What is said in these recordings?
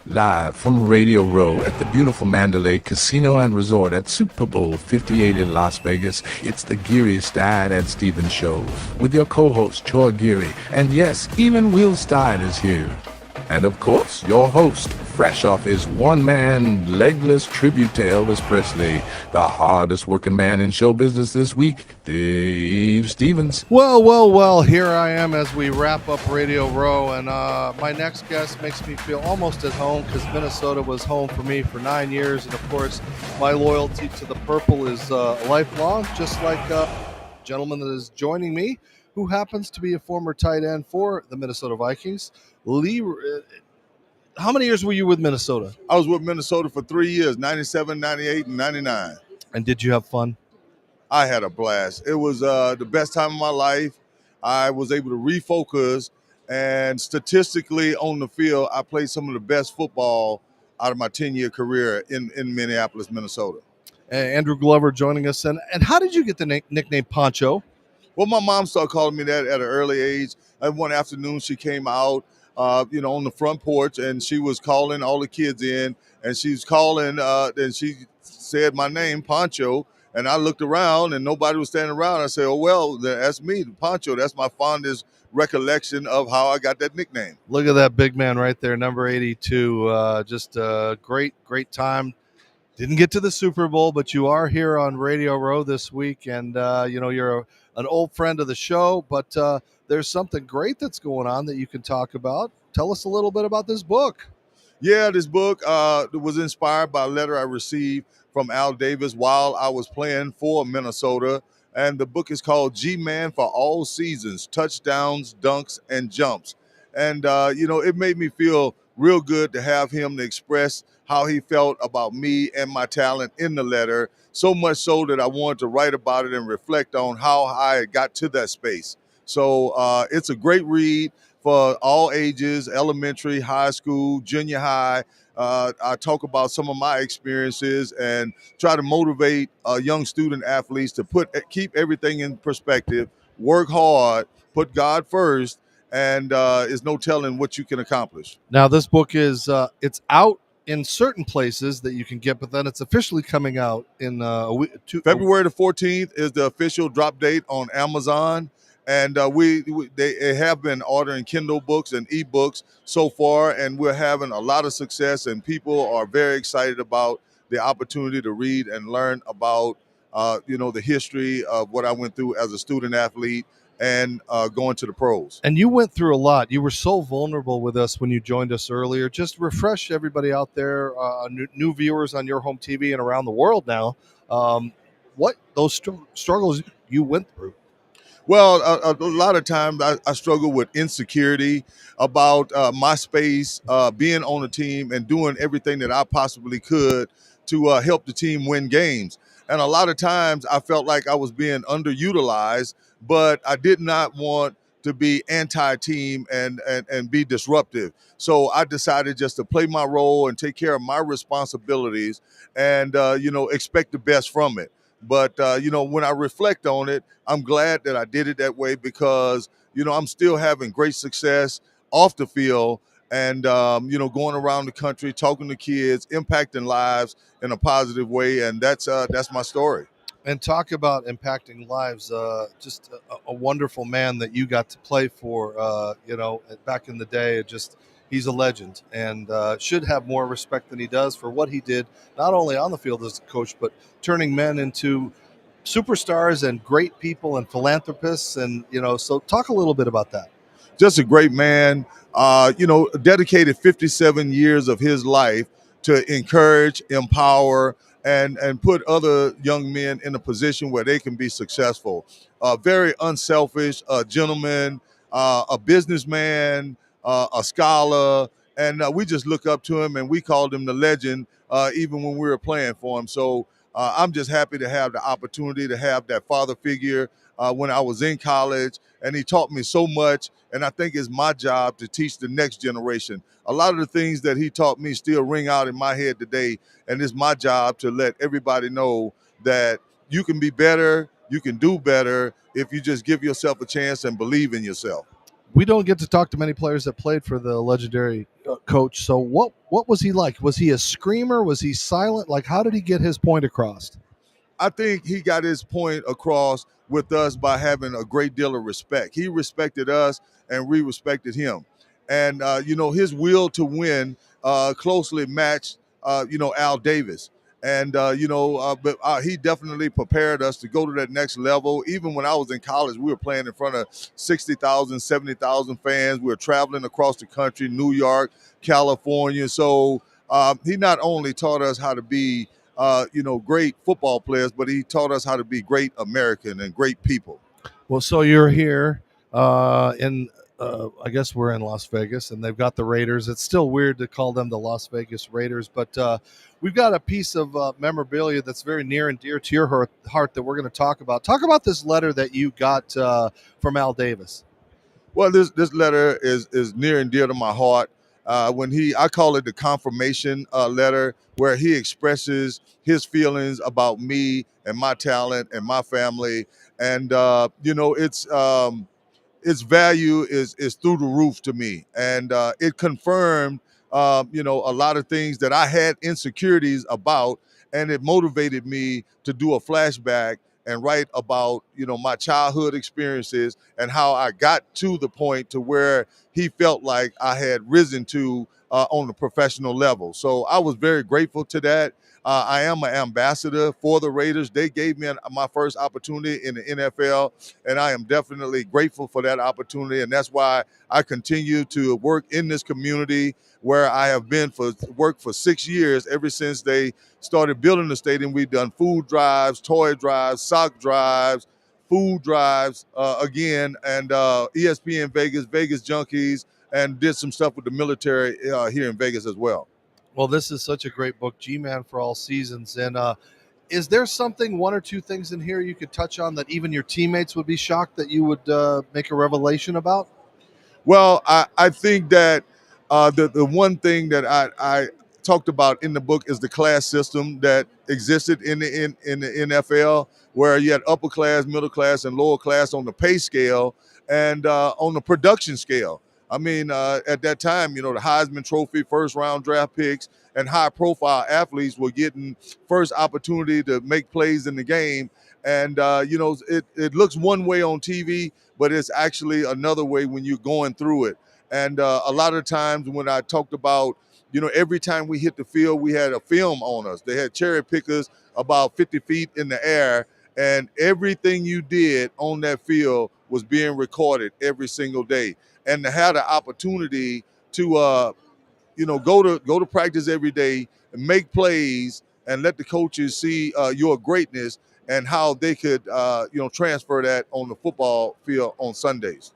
Live from Radio Row at the beautiful Mandalay Casino and Resort at Super Bowl 58 in Las Vegas, it's the Geary, Stein, and Steven Show with your co-host, Geary. And yes, even Will Stein is here. And of course, your host, fresh off his one-man, legless tribute to Elvis Presley, the hardest working man in show business this week, Dave Stevens. Well, here I am as we wrap up Radio Row, and my next guest makes me feel almost at home because Minnesota was home for me for 9 years, and of course, my loyalty to the purple is lifelong, just like a gentleman that is joining me, who happens to be a former tight end for the Minnesota Vikings. Lee, how many years were you with Minnesota? I was with Minnesota for 3 years, 97, 98, and 99. And did you have fun? I had a blast. It was the best time of my life. I was able to refocus, and statistically on the field, I played some of the best football out of my 10-year career in Minneapolis, Minnesota. Andrew Glover joining us. And how did you get the nickname Pancho? Well, my mom started calling me that at an early age. And one afternoon, she came out, on the front porch, and she was calling all the kids in, and she was calling, and she said my name, Pancho, and I looked around, and nobody was standing around. I said, oh, well, that's me, Pancho. That's my fondest recollection of how I got that nickname. Look at that big man right there, number 82. Just a great time. Didn't get to the Super Bowl, but you are here on Radio Row this week, and you're an old friend of the show, but there's something great that's going on that you can talk about. Tell us a little bit about this book. Yeah, this book was inspired by a letter I received from Al Davis while I was playing for Minnesota, and the book is called G-Man for All Seasons, Touchdowns, Dunks, and Jumps. And, it made me feel real good to have him to express how he felt about me and my talent in the letter, so much so that I wanted to write about it and reflect on how I got to that space. So it's a great read for all ages, elementary, high school, junior high. I talk about some of my experiences and try to motivate young student athletes to keep everything in perspective, work hard, put God first, and there's no telling what you can accomplish. Now, this book is it's out in certain places that you can get, but then it's officially coming out in February the 14th is the official drop date on Amazon. And they have been ordering Kindle books and ebooks so far, and we're having a lot of success, and people are very excited about the opportunity to read and learn about, the history of what I went through as a student athlete and going to the pros. And you went through a lot. You were so vulnerable with us when you joined us earlier. Just refresh everybody out there, new viewers on your home TV and around the world now, what those struggles you went through. Well, a lot of times I struggle with insecurity about my space, being on the team and doing everything that I possibly could to help the team win games. And a lot of times I felt like I was being underutilized, but I did not want to be anti-team and be disruptive. So I decided just to play my role and take care of my responsibilities and, expect the best from it. But, when I reflect on it, I'm glad that I did it that way because, I'm still having great success off the field and, going around the country, talking to kids, impacting lives in a positive way. And that's my story. And talk about impacting lives. Just a wonderful man that you got to play for, back in the day. He's a legend and should have more respect than he does for what he did, not only on the field as a coach, but turning men into superstars and great people and philanthropists. And, so talk a little bit about that. Just a great man, dedicated 57 years of his life to encourage, empower, and put other young men in a position where they can be successful. Very unselfish, a gentleman, a businessman, a scholar, and we just look up to him, and we called him the legend even when we were playing for him. So I'm just happy to have the opportunity to have that father figure when I was in college, and he taught me so much, and I think it's my job to teach the next generation. A lot of the things that he taught me still ring out in my head today, and it's my job to let everybody know that you can be better, you can do better if you just give yourself a chance and believe in yourself. We don't get to talk to many players that played for the legendary coach. So what was he like? Was he a screamer? Was he silent? Like, how did he get his point across? I think he got his point across with us by having a great deal of respect. He respected us, and we respected him. And his will to win closely matched Al Davis. And but he definitely prepared us to go to that next level. Even when I was in college, we were playing in front of 60,000, 70,000 fans. We were traveling across the country, New York, California. So he not only taught us how to be great football players, but he taught us how to be great American and great people. Well, so you're here in, I guess we're in Las Vegas, and they've got the Raiders. It's still weird to call them the Las Vegas Raiders, but we've got a piece of memorabilia that's very near and dear to your heart that we're going to talk about. Talk about this letter that you got from Al Davis. Well, this letter is near and dear to my heart. I call it the confirmation letter, where he expresses his feelings about me and my talent and my family, and its value is through the roof to me, and it confirmed a lot of things that I had insecurities about, and it motivated me to do a flashback and write about my childhood experiences and how I got to the point to where he felt like I had risen to on the professional level. So I was very grateful to that. I am an ambassador for the Raiders. They gave me my first opportunity in the NFL, and I am definitely grateful for that opportunity. And that's why I continue to work in this community where I have been worked for 6 years, ever since they started building the stadium. We've done food drives, toy drives, sock drives, food drives again, and ESPN Vegas, Vegas Junkies, and did some stuff with the military here in Vegas as well. Well, this is such a great book, G-Man for All Seasons. And is there something, one or two things in here you could touch on that even your teammates would be shocked that you would make a revelation about? Well, I think that the one thing that I talked about in the book is the class system that existed in the NFL, where you had upper class, middle class, and lower class on the pay scale and on the production scale. I mean, at that time, the Heisman Trophy, first round draft picks, and high profile athletes were getting first opportunity to make plays in the game. And, it looks one way on TV, but it's actually another way when you're going through it. And a lot of times when I talked about, every time we hit the field, we had a film on us. They had cherry pickers about 50 feet in the air, and everything you did on that field was being recorded every single day. And to have the opportunity to, go to practice every day and make plays and let the coaches see your greatness and how they could, transfer that on the football field on Sundays.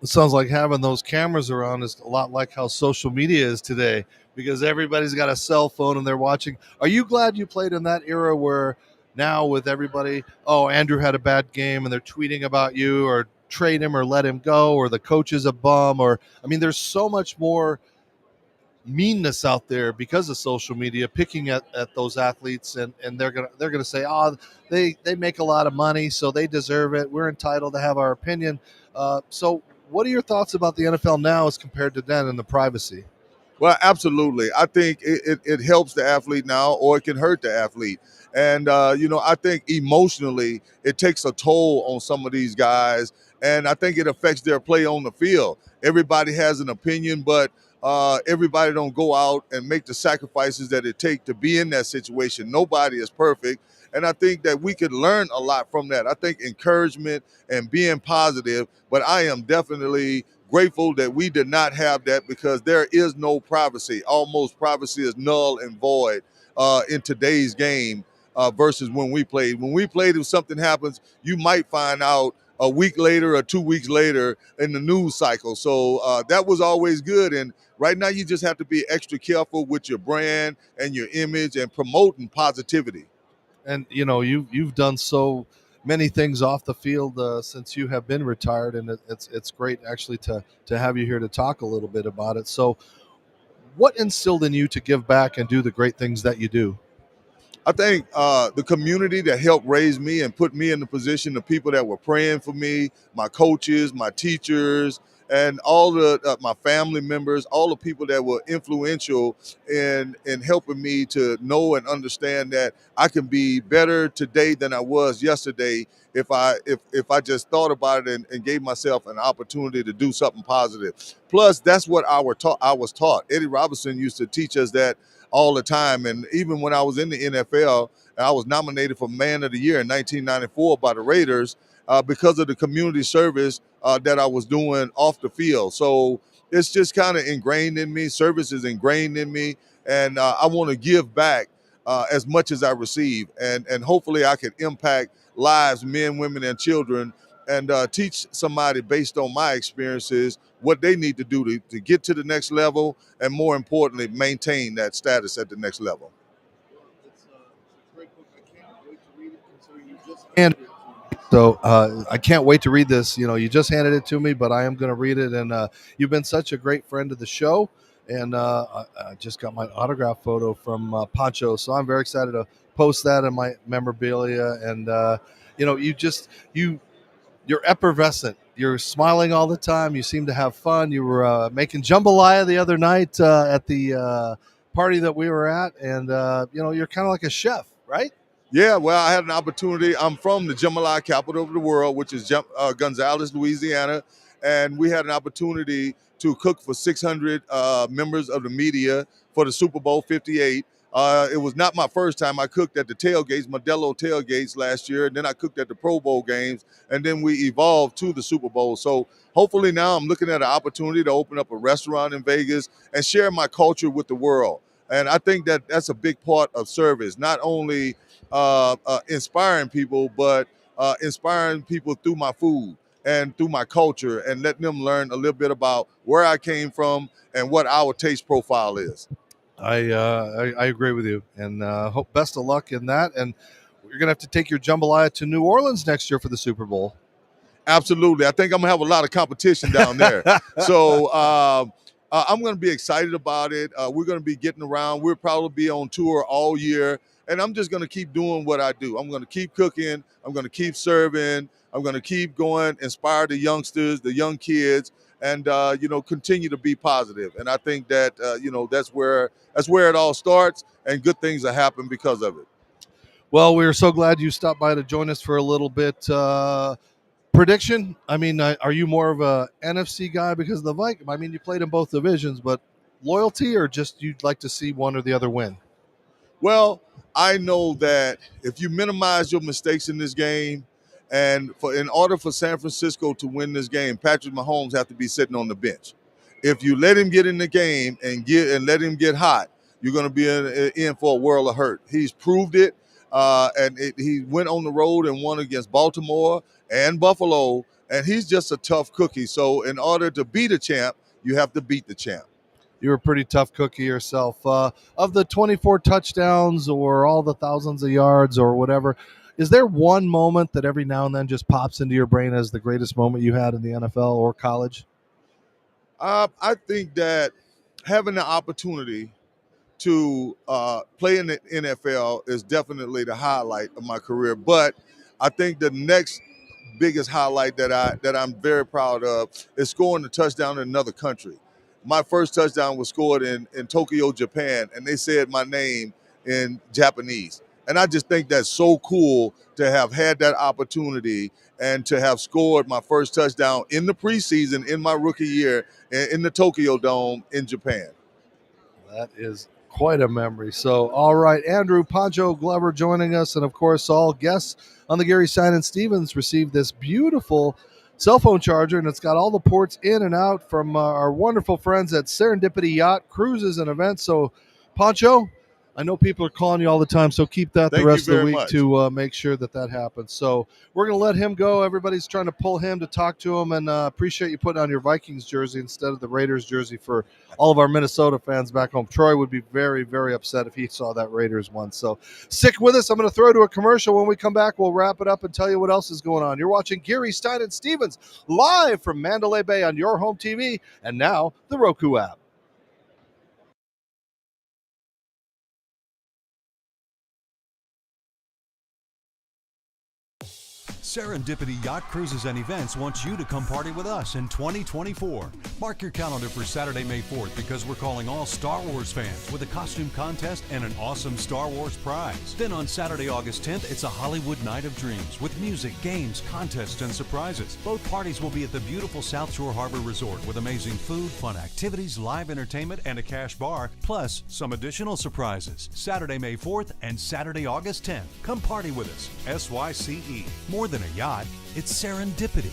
It sounds like having those cameras around is a lot like how social media is today, because everybody's got a cell phone and they're watching. Are you glad you played in that era where now with everybody, oh, Andrew had a bad game and they're tweeting about you, or trade him or let him go, or the coach is a bum, or I mean, there's so much more meanness out there because of social media picking at those athletes, and they're gonna say, oh, they make a lot of money, so they deserve it, we're entitled to have our opinion. So what are your thoughts about the NFL now as compared to then and the privacy? Well, absolutely. I think it helps the athlete now, or it can hurt the athlete. And, I think emotionally it takes a toll on some of these guys. And I think it affects their play on the field. Everybody has an opinion, but everybody don't go out and make the sacrifices that it takes to be in that situation. Nobody is perfect. And I think that we could learn a lot from that. I think encouragement and being positive, but I am definitely grateful that we did not have that, because there is no privacy. Almost privacy is null and void in today's game versus when we played. When we played, if something happens, you might find out a week later or 2 weeks later in the news cycle. So that was always good. And right now you just have to be extra careful with your brand and your image and promoting positivity. And you've done so many things off the field since you have been retired, and it's great actually to have you here to talk a little bit about it. So what instilled in you to give back and do the great things that you do? I think the community that helped raise me and put me in the position, the people that were praying for me, my coaches, my teachers, and all the my family members, all the people that were influential in helping me to know and understand that I can be better today than I was yesterday if I just thought about it and gave myself an opportunity to do something positive. Plus, that's what I was taught. Eddie Robinson used to teach us that all the time, and even when I was in the NFL, and I was nominated for Man of the Year in 1994 by the Raiders because of the community service that I was doing off the field. So it's just kind of ingrained in me. Service is ingrained in me, and I want to give back as much as I receive, and hopefully I can impact lives, men, women, and children, and teach somebody based on my experiences what they need to do to get to the next level, and more importantly, maintain that status at the next level. It's a great book. I can't wait to read it. Considering you just handed it to me. So I can't wait to read this. You just handed it to me, but I am going to read it. And you've been such a great friend of the show. And I just got my autograph photo from Pancho, so I'm very excited to post that in my memorabilia. And you're effervescent. You're smiling all the time. You seem to have fun. You were making jambalaya the other night at the party that we were at, and you're kind of like a chef, right? Yeah, well, I had an opportunity. I'm from the jambalaya capital of the world, which is Gonzales, Louisiana, and we had an opportunity to cook for 600 members of the media for the Super Bowl 58. It was not my first time. I cooked at the tailgates, Modelo tailgates last year, and then I cooked at the Pro Bowl games, and then we evolved to the Super Bowl. So hopefully now I'm looking at an opportunity to open up a restaurant in Vegas and share my culture with the world. And I think that that's a big part of service, not only inspiring people, but inspiring people through my food and through my culture, and letting them learn a little bit about where I came from and what our taste profile is. I agree with you, and hope best of luck in that. And you're gonna have to take your jambalaya to New Orleans next year for the Super Bowl. Absolutely. I think I'm gonna have a lot of competition down there. So I'm gonna be excited about it. We're gonna be getting around. We'll probably be on tour all year. And I'm just gonna keep doing what I do. I'm gonna keep cooking. I'm gonna keep serving. I'm gonna keep going, inspire the youngsters, the young kids, and continue to be positive. And I think that that's where it all starts, and good things will happen because of it. Well, we are so glad you stopped by to join us for a little bit. Prediction? I mean, are you more of a NFC guy because of the Vikings? I mean, you played in both divisions, but loyalty, or just you'd like to see one or the other win? Well, I know that if you minimize your mistakes in this game, and in order for San Francisco to win this game, Patrick Mahomes have to be sitting on the bench. If you let him get in the game and let him get hot, you're going to be in for a world of hurt. He's proved it, he went on the road and won against Baltimore and Buffalo, and he's just a tough cookie. So in order to beat a champ, you have to beat the champ. You're a pretty tough cookie yourself. Of the 24 touchdowns or all the thousands of yards or whatever, is there one moment that every now and then just pops into your brain as the greatest moment you had in the NFL or college? I think that having the opportunity to play in the NFL is definitely the highlight of my career. But I think the next biggest highlight that I'm very proud of is scoring a touchdown in another country. My first touchdown was scored in Tokyo, Japan, and they said my name in Japanese. And I just think that's so cool to have had that opportunity and to have scored my first touchdown in the preseason in my rookie year in the Tokyo Dome in Japan. That is quite a memory. So, all right, Andrew Pancho Glover joining us, and of course, all guests on the Geary, Stein, and Stevens received this beautiful cell phone charger, and it's got all the ports in and out from our wonderful friends at Serendipity Yacht Cruises and Events. So, Pancho, I know people are calling you all the time, so keep that Thank the you rest of the very week much. to make sure that happens. So we're going to let him go. Everybody's trying to pull him to talk to him, and appreciate you putting on your Vikings jersey instead of the Raiders jersey for all of our Minnesota fans back home. Troy would be very, very upset if he saw that Raiders one. So stick with us. I'm going to throw to a commercial. When we come back, we'll wrap it up and tell you what else is going on. You're watching Geary, Stein, and Stevens live from Mandalay Bay on your home TV and now the Roku app. Serendipity Yacht Cruises and Events wants you to come party with us in 2024. Mark your calendar for Saturday, May 4th, because we're calling all Star Wars fans with a costume contest and an awesome Star Wars prize. Then on Saturday, August 10th, it's a Hollywood Night of Dreams with music, games, contests, and surprises. Both parties will be at the beautiful South Shore Harbor Resort with amazing food, fun activities, live entertainment, and a cash bar, plus some additional surprises. Saturday, May 4th and Saturday, August 10th. Come party with us. SYCE. More than a yacht, it's serendipity.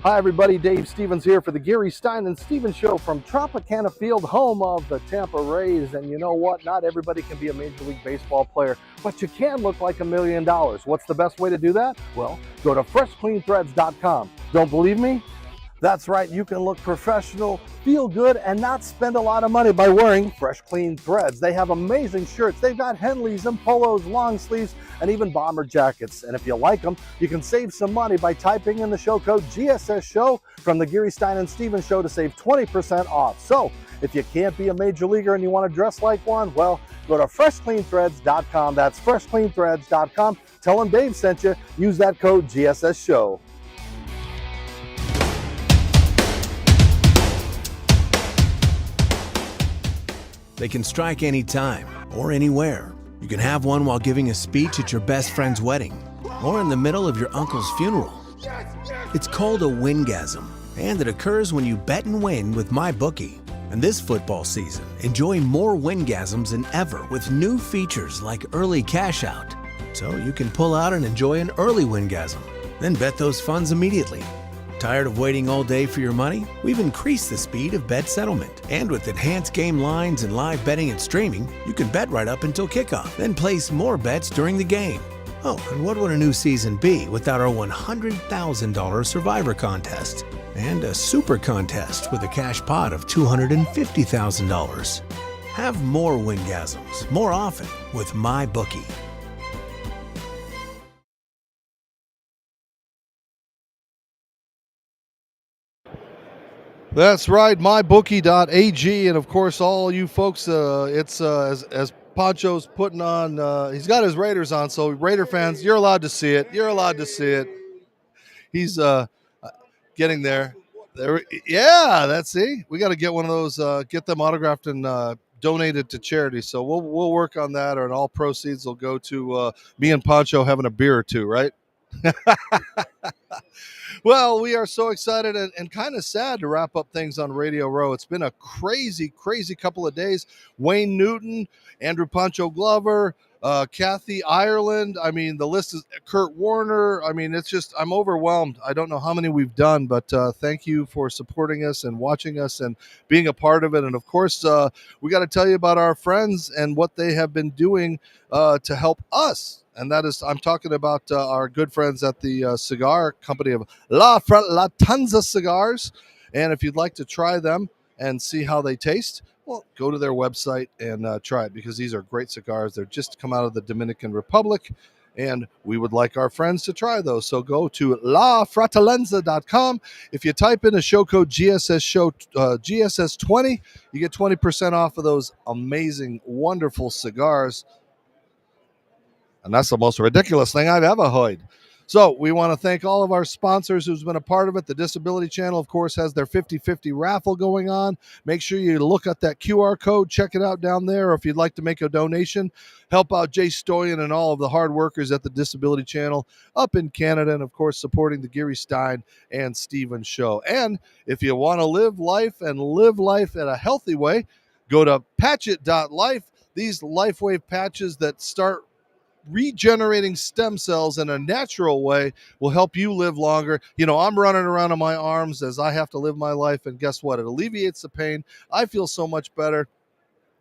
Hi, everybody. Dave Stevens here for the Geary, Stein, and Stevens Show from Tropicana Field, home of the Tampa Rays. And you know what? Not everybody can be a Major League Baseball player, but you can look like $1 million. What's the best way to do that? Well, go to freshcleanthreads.com. Don't believe me? That's right, you can look professional, feel good, and not spend a lot of money by wearing Fresh Clean Threads. They have amazing shirts. They've got Henleys and polos, long sleeves, and even bomber jackets. And if you like them, you can save some money by typing in the show code GSS Show from the Geary, Stein, and Stevens Show to save 20% off. So if you can't be a major leaguer and you want to dress like one, well, go to freshcleanthreads.com. That's freshcleanthreads.com. Tell them Dave sent you. Use that code GSS Show. They can strike anytime or anywhere. You can have one while giving a speech at your best friend's wedding or in the middle of your uncle's funeral. It's called a wingasm, and it occurs when you bet and win with MyBookie. And this football season, enjoy more wingasms than ever with new features like early cash out. So you can pull out and enjoy an early wingasm, then bet those funds immediately. Tired of waiting all day for your money? We've increased the speed of bet settlement. And with enhanced game lines and live betting and streaming, you can bet right up until kickoff, then place more bets during the game. Oh, and what would a new season be without our $100,000 Survivor contest? And a super contest with a cash pot of $250,000. Have more wingasms, more often with MyBookie. That's right, mybookie.ag, and of course, all you folks, it's as Pancho's putting on, he's got his Raiders on, so Raider fans, you're allowed to see it. You're allowed to see it. He's getting there. Yeah, that's see. We got to get one of those, get them autographed and donated to charity. So we'll work on that, and all proceeds will go to me and Pancho having a beer or two, right? Well, we are so excited and kind of sad to wrap up things on Radio Row. It's been a crazy, crazy couple of days. Wayne Newton, Andrew Pancho Glover, Kathy Ireland. I mean, the list is Kurt Warner. I mean, it's just, I'm overwhelmed. I don't know how many we've done, but thank you for supporting us and watching us and being a part of it. And of course, we got to tell you about our friends and what they have been doing to help us. And that is, I'm talking about our good friends at the cigar company of La Tanza Cigars. And if you'd like to try them and see how they taste, well, go to their website and try it, because these are great cigars. They're just come out of the Dominican Republic, and we would like our friends to try those. So go to lafratelenza.com. If you type in a show code GSS Show GSS20, you get 20% off of those amazing, wonderful cigars. And that's the most ridiculous thing I've ever heard. So we want to thank all of our sponsors who's been a part of it. The Disability Channel, of course, has their 50-50 raffle going on. Make sure you look at that QR code. Check it out down there. Or if you'd like to make a donation, help out Jay Stoyan and all of the hard workers at the Disability Channel up in Canada. And, of course, supporting the Geary, Stein, and Stevens Show. And if you want to live life and live life in a healthy way, go to patchit.life. These LifeWave patches that start regenerating stem cells in a natural way will help you live longer. You know, I'm running around on my arms as I have to live my life, and guess what? It alleviates the pain. I feel so much better,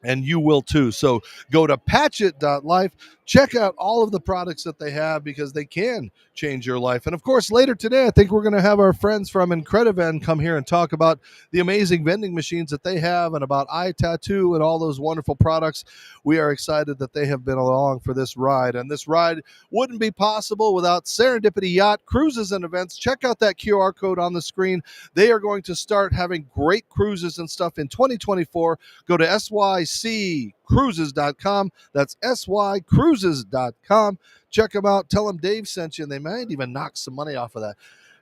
and you will too. So go to patchit.life. Check out all of the products that they have, because they can change your life. And of course, later today, I think we're going to have our friends from Incrediven come here and talk about the amazing vending machines that they have and about eye tattoo and all those wonderful products. We are excited that they have been along for this ride. And this ride wouldn't be possible without Serendipity Yacht Cruises and Events. Check out that QR code on the screen. They are going to start having great cruises and stuff in 2024. Go to SYCE sycruises.com. That's sycruises.com. Check them out. Tell them Dave sent you, and they might even knock some money off of that.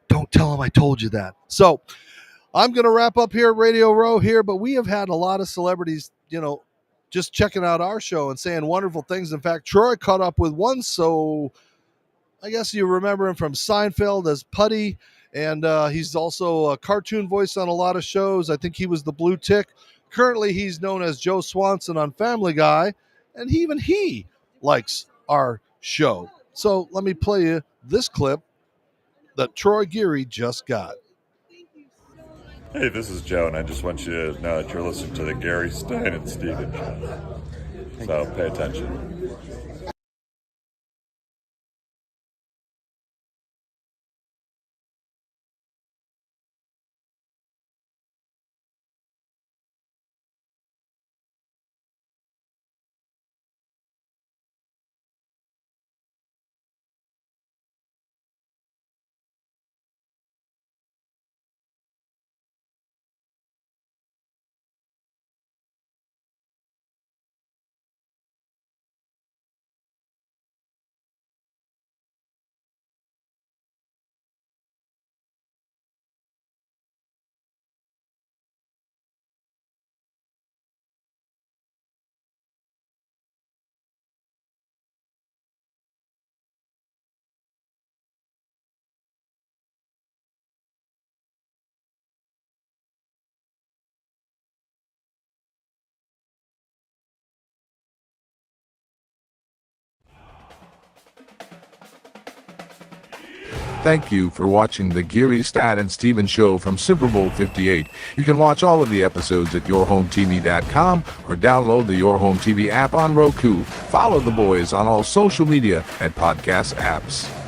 Don't tell them I told you that. So I'm going to wrap up here at Radio Row here, but we have had a lot of celebrities, just checking out our show and saying wonderful things. In fact, Troy caught up with one, so I guess you remember him from Seinfeld as Putty, and he's also a cartoon voice on a lot of shows. I think he was the Blue Tick. Currently, he's known as Joe Swanson on Family Guy, and even he likes our show. So let me play you this clip that Troy Geary just got. Hey, this is Joe, and I just want you to know that you're listening to the Geary, Stein, and Steven show. So pay attention. Thank you for watching the Geary, Stat, and Steven show from Super Bowl 58. You can watch all of the episodes at yourhometv.com or download the Your Home TV app on Roku. Follow the boys on all social media and podcast apps.